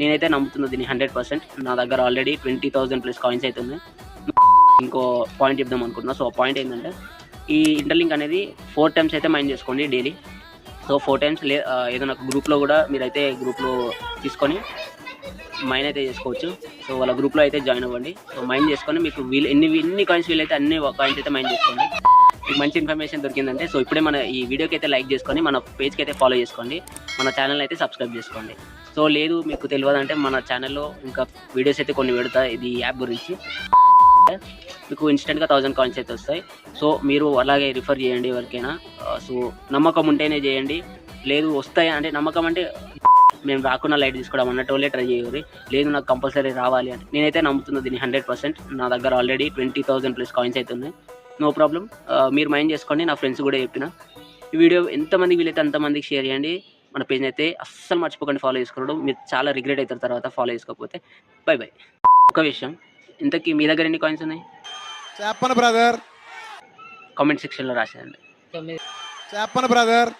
నేనైతే నమ్ముతున్నా దీన్ని 100%. నా దగ్గర ఆల్రెడీ 20,000 ప్లస్ కాయిన్స్ అయితే ఉన్నాయి. ఇంకో పాయింట్ చెప్దాం అనుకుంటున్నా. సో ఆ పాయింట్ ఏంటంటే ఈ ఇంటర్లింక్ అనేది 4 టైమ్స్ అయితే మైండ్ చేసుకోండి డైలీ. సో 4 టైమ్స్ ఏదైనా గ్రూప్లో కూడా మీరైతే గ్రూప్లో తీసుకొని మైన్ అయితే చేసుకోవచ్చు. సో వాళ్ళ గ్రూప్లో అయితే జాయిన్ అవ్వండి. సో మైండ్ చేసుకొని మీకు ఎన్ని కాయిన్స్ వీలైతే అన్ని కాయిన్స్ అయితే మైండ్ చేసుకోండి. మీకు మంచి ఇన్ఫర్మేషన్ దొరికిందంటే సో ఇప్పుడే మన ఈ వీడియోకి అయితే లైక్ చేసుకొని మన పేజ్కి అయితే ఫాలో చేసుకోండి. మన ఛానల్ అయితే సబ్స్క్రైబ్ చేసుకోండి. సో లేదు మీకు తెలియదంటే మన ఛానల్లో ఇంకా వీడియోస్ అయితే కొన్ని పెడతా ఇది యాప్ గురించి. మీకు ఇన్స్టెంట్గా 1000 కాయిన్స్ అయితే వస్తాయి. సో మీరు అలాగే రిఫర్ చేయండి ఎవరికైనా. సో నమ్మకం ఉంటేనే చేయండి. లేదు వస్తాయి అంటే నమ్మకం అంటే మేము రాకుండా లైట్ తీసుకోవడం అన్నట్టు వాళ్ళే ట్రై చేయాలి. లేదు నాకు కంపల్సరీ రావాలి అని నేనైతే నమ్ముతున్నా దీన్ని 100%. నా దగ్గర ఆల్రెడీ 20,000 ప్లస్ కాయిన్స్ అయితే ఉన్నాయి. No problem. మీరు మైండ్ చేసుకోండి. నా ఫ్రెండ్స్ కూడా చెప్పిన ఈ వీడియో ఎంతమందికి వీలైతే అంతమందికి షేర్ చేయండి. మన పేజ్ని అయితే అస్సలు మర్చిపోకండి ఫాలో చేసుకోవడం. మీరు చాలా రిగ్రెట్ అవుతారు తర్వాత ఫాలో చేసుకోకపోతే. By by. ఒక విషయం, ఇంతకీ మీ దగ్గర ఎన్ని కాయిన్స్ ఉన్నాయి చెప్పను బ్రదర్, కామెంట్ సెక్షన్లో రాసేయండి. చెప్పను బ్రదర్.